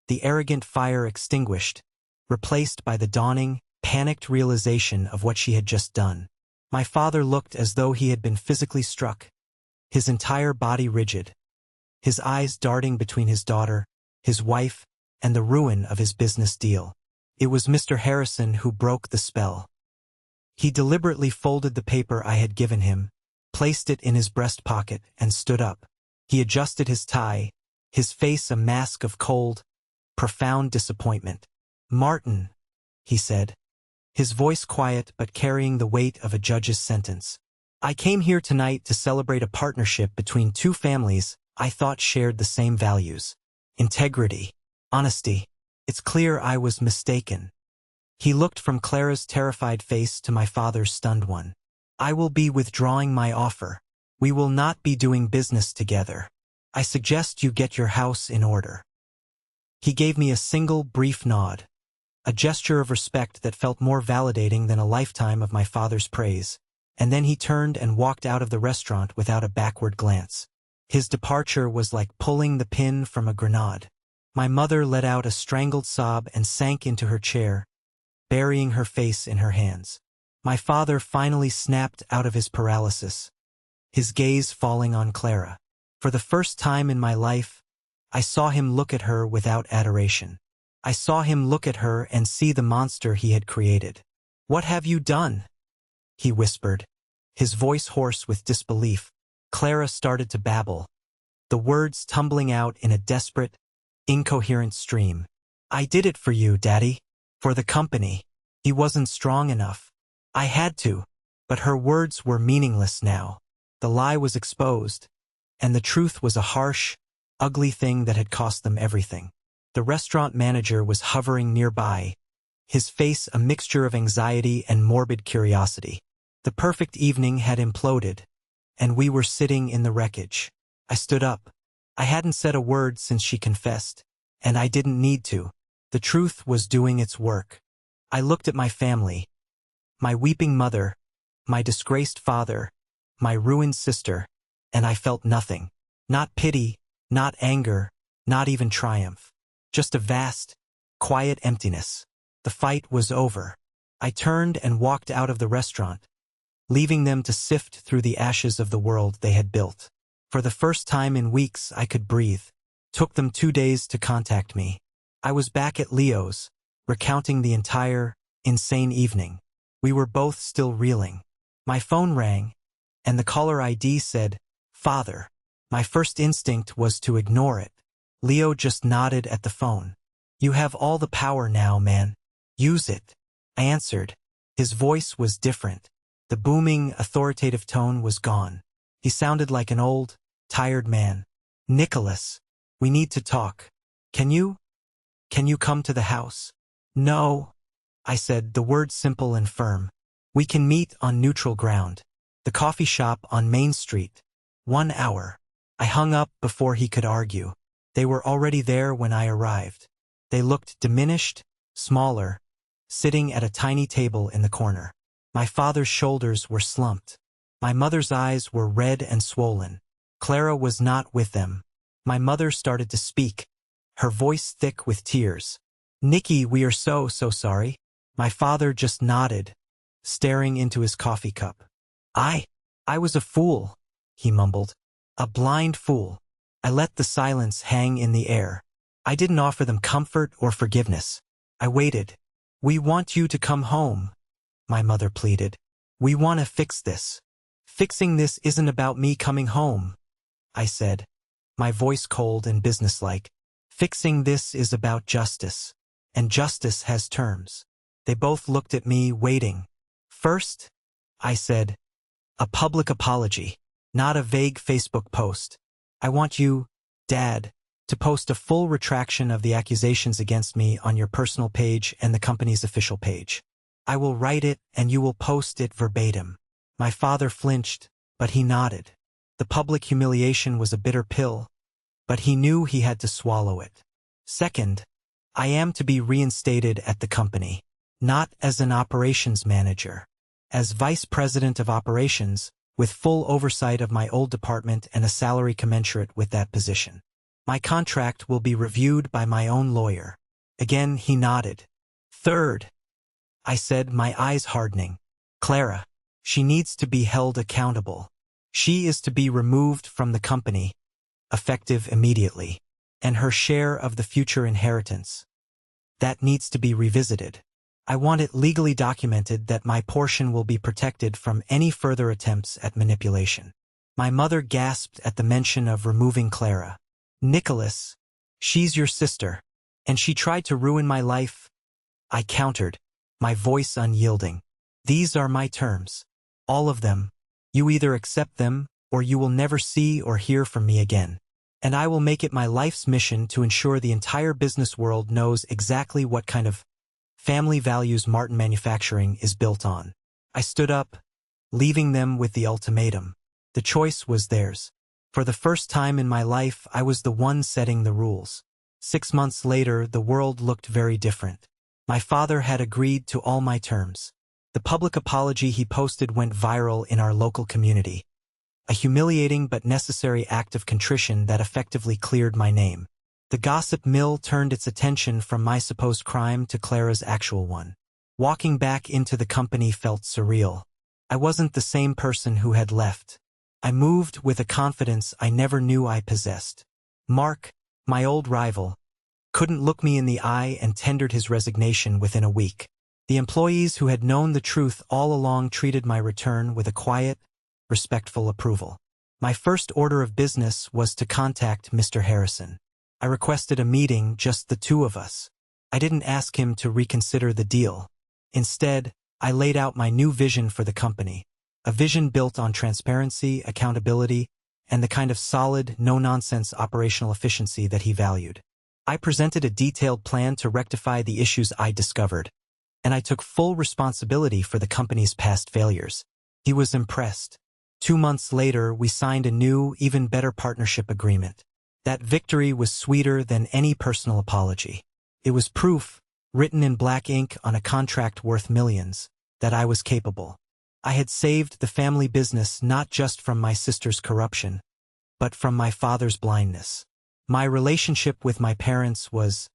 the arrogant fire extinguished, replaced by the dawning, panicked realization of what she had just done. My father looked as though he had been physically struck, his entire body rigid, his eyes darting between his daughter, his wife, and the ruin of his business deal. It was Mr. Harrison who broke the spell. He deliberately folded the paper I had given him, placed it in his breast pocket, and stood up. He adjusted his tie, his face a mask of cold, profound disappointment. "Martin," he said, his voice quiet but carrying the weight of a judge's sentence. "I came here tonight to celebrate a partnership between two families I thought shared the same values. Integrity, honesty. It's clear I was mistaken." He looked from Clara's terrified face to my father's stunned one. "I will be withdrawing my offer. We will not be doing business together. I suggest you get your house in order." He gave me a single brief nod, a gesture of respect that felt more validating than a lifetime of my father's praise, and then he turned and walked out of the restaurant without a backward glance. His departure was like pulling the pin from a grenade. My mother let out a strangled sob and sank into her chair, burying her face in her hands. My father finally snapped out of his paralysis, his gaze falling on Clara. For the first time in my life, I saw him look at her without adoration. I saw him look at her and see the monster he had created. "What have you done?" he whispered, his voice hoarse with disbelief. Clara started to babble, the words tumbling out in a desperate, incoherent stream. "I did it for you, Daddy. For the company." He wasn't strong enough. I had to. But her words were meaningless now. The lie was exposed, and the truth was a harsh, ugly thing that had cost them everything. The restaurant manager was hovering nearby, his face a mixture of anxiety and morbid curiosity. The perfect evening had imploded, and we were sitting in the wreckage. I stood up. I hadn't said a word since she confessed, and I didn't need to. The truth was doing its work. I looked at my family, my weeping mother, my disgraced father, my ruined sister, and I felt nothing. Not pity, not anger, not even triumph. Just a vast, quiet emptiness. The fight was over. I turned and walked out of the restaurant, leaving them to sift through the ashes of the world they had built. For the first time in weeks I could breathe. Took them 2 days to contact me. I was back at Leo's, recounting the entire, insane evening. We were both still reeling. My phone rang, and the caller ID said, "Father." My first instinct was to ignore it. Leo just nodded at the phone. "You have all the power now, man. Use it." I answered. His voice was different. The booming, authoritative tone was gone. He sounded like an old, tired man. "Nicholas, we need to talk. Can you come to the house?" "No," I said, the words simple and firm. "We can meet on neutral ground. The coffee shop on Main Street. 1 hour." I hung up before he could argue. They were already there when I arrived. They looked diminished, smaller, sitting at a tiny table in the corner. My father's shoulders were slumped. My mother's eyes were red and swollen. Clara was not with them. My mother started to speak, her voice thick with tears. "Nikki, we are so sorry." My father just nodded, staring into his coffee cup. I was a fool," he mumbled. "A blind fool. I let the silence hang in the air. I didn't offer them comfort or forgiveness. I waited. "We want you to come home," my mother pleaded. "We want to fix this." "Fixing this isn't about me coming home," I said, my voice cold and businesslike. "Fixing this is about justice. And justice has terms." They both looked at me, waiting. "First," I said, "a public apology, not a vague Facebook post. I want you, Dad, to post a full retraction of the accusations against me on your personal page and the company's official page. I will write it and you will post it verbatim." My father flinched, but he nodded. The public humiliation was a bitter pill, but he knew he had to swallow it. "Second, I am to be reinstated at the company, not as an operations manager, as vice president of operations, with full oversight of my old department and a salary commensurate with that position. My contract will be reviewed by my own lawyer." Again he nodded. "Third," I said, my eyes hardening, "Clara, she needs to be held accountable. She is to be removed from the company, effective immediately, and her share of the future inheritance. That needs to be revisited. I want it legally documented that my portion will be protected from any further attempts at manipulation." My mother gasped at the mention of removing Clara. "Nicholas, she's your sister, and she tried to ruin my life," I countered, my voice unyielding. "These are my terms. All of them. You either accept them, or you will never see or hear from me again. And I will make it my life's mission to ensure the entire business world knows exactly what kind of family values Martin Manufacturing is built on." I stood up, leaving them with the ultimatum. The choice was theirs. For the first time in my life, I was the one setting the rules. 6 months later, the world looked very different. My father had agreed to all my terms. The public apology he posted went viral in our local community. A humiliating but necessary act of contrition that effectively cleared my name. The gossip mill turned its attention from my supposed crime to Clara's actual one. Walking back into the company felt surreal. I wasn't the same person who had left. I moved with a confidence I never knew I possessed. Mark, my old rival, couldn't look me in the eye and tendered his resignation within a week. The employees who had known the truth all along treated my return with a quiet, respectful approval. My first order of business was to contact Mr. Harrison. I requested a meeting, just the two of us. I didn't ask him to reconsider the deal. Instead, I laid out my new vision for the company. A vision built on transparency, accountability, and the kind of solid, no-nonsense operational efficiency that he valued. I presented a detailed plan to rectify the issues I discovered, and I took full responsibility for the company's past failures. He was impressed. 2 months later, we signed a new, even better partnership agreement. That victory was sweeter than any personal apology. It was proof, written in black ink on a contract worth millions, that I was capable. I had saved the family business not just from my sister's corruption, but from my father's blindness. My relationship with my parents was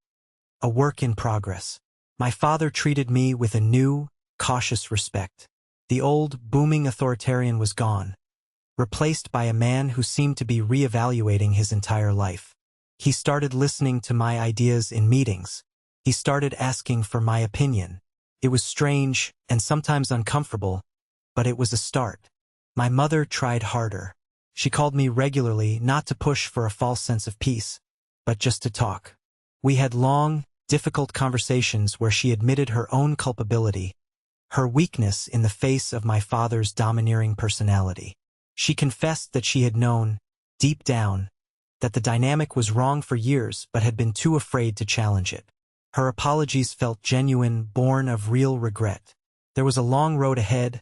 a work in progress. My father treated me with a new, cautious respect. The old, booming authoritarian was gone, replaced by a man who seemed to be reevaluating his entire life. He started listening to my ideas in meetings. He started asking for my opinion. It was strange and sometimes uncomfortable, but it was a start. My mother tried harder. She called me regularly, not to push for a false sense of peace, but just to talk. We had long, difficult conversations where she admitted her own culpability, her weakness in the face of my father's domineering personality. She confessed that she had known, deep down, that the dynamic was wrong for years but had been too afraid to challenge it. Her apologies felt genuine, born of real regret. There was a long road ahead,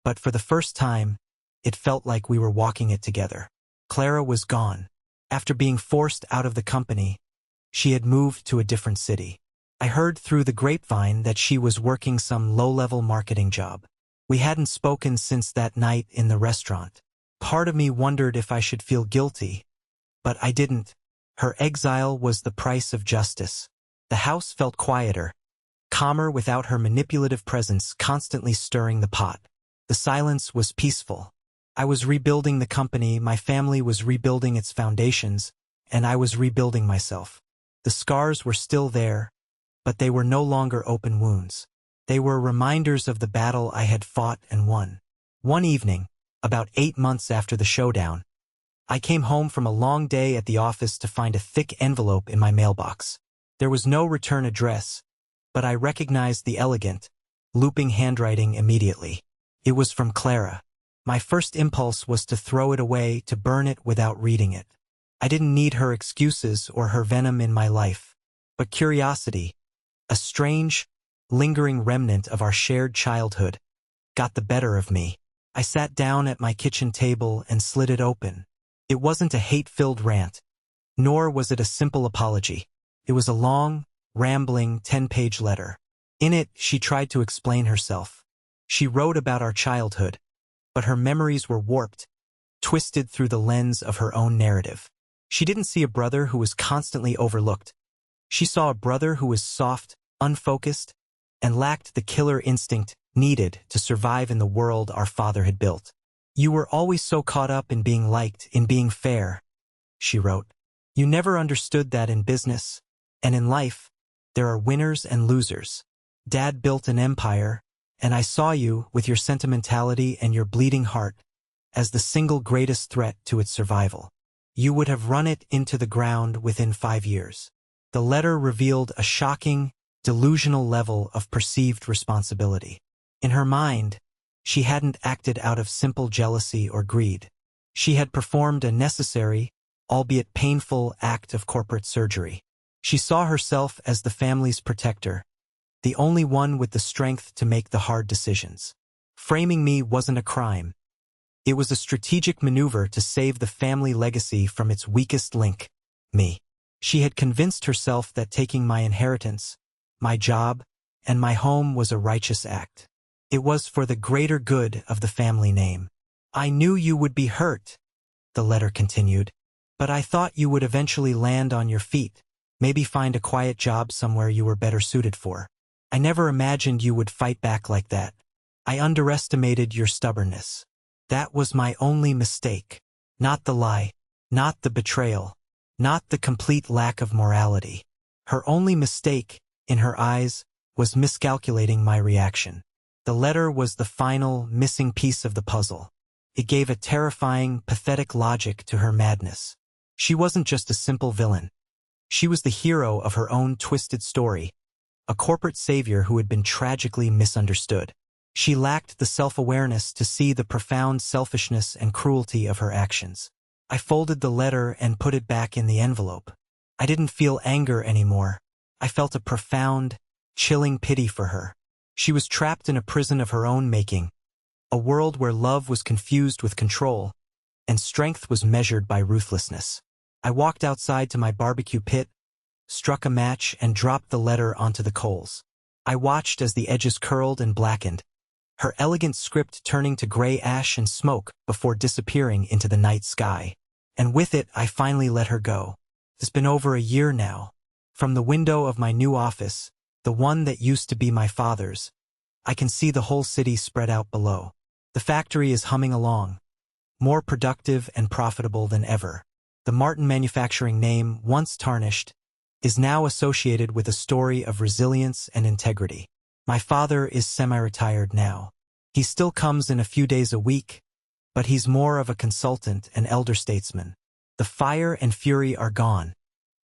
but for the first time, it felt like we were walking it together. Clara was gone. After being forced out of the company, she had moved to a different city. I heard through the grapevine that she was working some low-level marketing job. We hadn't spoken since that night in the restaurant. Part of me wondered if I should feel guilty, but I didn't. Her exile was the price of justice. The house felt quieter, calmer without her manipulative presence constantly stirring the pot. The silence was peaceful. I was rebuilding the company, my family was rebuilding its foundations, and I was rebuilding myself. The scars were still there, but they were no longer open wounds. They were reminders of the battle I had fought and won. One evening, about 8 months after the showdown, I came home from a long day at the office to find a thick envelope in my mailbox. There was no return address, but I recognized the elegant, looping handwriting immediately. It was from Clara. My first impulse was to throw it away, to burn it without reading it. I didn't need her excuses or her venom in my life. But curiosity, a strange, lingering remnant of our shared childhood, got the better of me. I sat down at my kitchen table and slid it open. It wasn't a hate-filled rant, nor was it a simple apology. It was a long, rambling 10-page letter. In it, she tried to explain herself. She wrote about our childhood, but her memories were warped, twisted through the lens of her own narrative. She didn't see a brother who was constantly overlooked. She saw a brother who was soft, unfocused, and lacked the killer instinct needed to survive in the world our father had built. "You were always so caught up in being liked, in being fair," she wrote. "You never understood that in business, and in life, there are winners and losers. Dad built an empire, and I saw you, with your sentimentality and your bleeding heart, as the single greatest threat to its survival. You would have run it into the ground within 5 years." The letter revealed a shocking, delusional level of perceived responsibility. In her mind, she hadn't acted out of simple jealousy or greed. She had performed a necessary, albeit painful, act of corporate surgery. She saw herself as the family's protector, the only one with the strength to make the hard decisions. Framing me wasn't a crime. It was a strategic maneuver to save the family legacy from its weakest link, me. She had convinced herself that taking my inheritance, my job, and my home was a righteous act. It was for the greater good of the family name. "I knew you would be hurt," the letter continued, "but I thought you would eventually land on your feet, maybe find a quiet job somewhere you were better suited for. I never imagined you would fight back like that. I underestimated your stubbornness. That was my only mistake. Not the lie, not the betrayal, not the complete lack of morality. Her only mistake, in her eyes, was miscalculating my reaction." The letter was the final, missing piece of the puzzle. It gave a terrifying, pathetic logic to her madness. She wasn't just a simple villain. She was the hero of her own twisted story, a corporate savior who had been tragically misunderstood. She lacked the self-awareness to see the profound selfishness and cruelty of her actions. I folded the letter and put it back in the envelope. I didn't feel anger anymore. I felt a profound, chilling pity for her. She was trapped in a prison of her own making, a world where love was confused with control, and strength was measured by ruthlessness. I walked outside to my barbecue pit, struck a match, and dropped the letter onto the coals. I watched as the edges curled and blackened, her elegant script turning to gray ash and smoke before disappearing into the night sky. And with it, I finally let her go. It's been over a year now. From the window of my new office, the one that used to be my father's, I can see the whole city spread out below. The factory is humming along, more productive and profitable than ever. The Martin Manufacturing name, once tarnished, is now associated with a story of resilience and integrity. My father is semi-retired now. He still comes in a few days a week, but he's more of a consultant and elder statesman. The fire and fury are gone,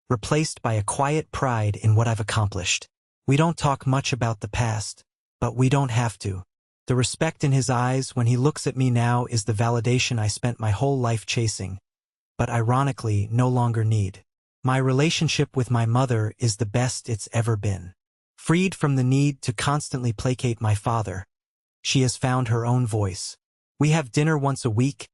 replaced by a quiet pride in what I've accomplished. We don't talk much about the past, but we don't have to. The respect in his eyes when he looks at me now is the validation I spent my whole life chasing, but ironically no longer need. My relationship with my mother is the best it's ever been. Freed from the need to constantly placate my father, she has found her own voice. We have dinner once a week,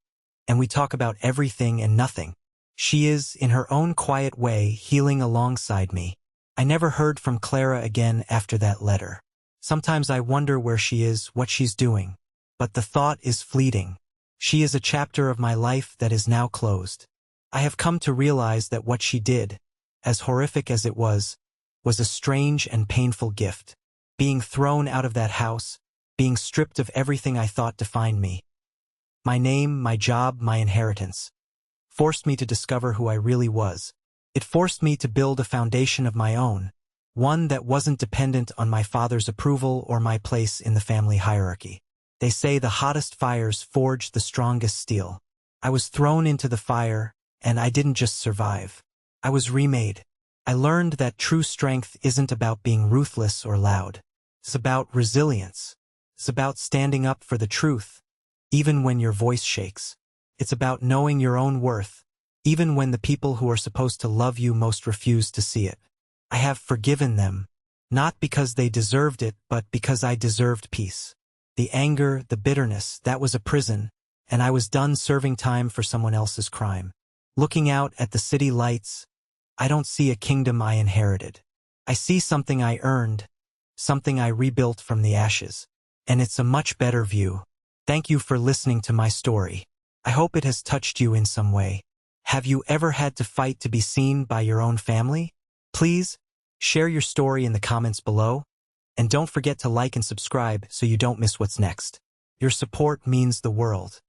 and we talk about everything and nothing. She is, in her own quiet way, healing alongside me. I never heard from Clara again after that letter. Sometimes I wonder where she is, what she's doing. But the thought is fleeting. She is a chapter of my life that is now closed. I have come to realize that what she did, as horrific as it was a strange and painful gift. Being thrown out of that house, being stripped of everything I thought defined me. My name, my job, my inheritance, forced me to discover who I really was. It forced me to build a foundation of my own, one that wasn't dependent on my father's approval or my place in the family hierarchy. They say the hottest fires forge the strongest steel. I was thrown into the fire, and I didn't just survive. I was remade. I learned that true strength isn't about being ruthless or loud. It's about resilience. It's about standing up for the truth, even when your voice shakes. It's about knowing your own worth, even when the people who are supposed to love you most refuse to see it. I have forgiven them, not because they deserved it, but because I deserved peace. The anger, the bitterness, that was a prison, and I was done serving time for someone else's crime. Looking out at the city lights, I don't see a kingdom I inherited. I see something I earned, something I rebuilt from the ashes. And it's a much better view. Thank you for listening to my story. I hope it has touched you in some way. Have you ever had to fight to be seen by your own family? Please, share your story in the comments below. And don't forget to like and subscribe so you don't miss what's next. Your support means the world.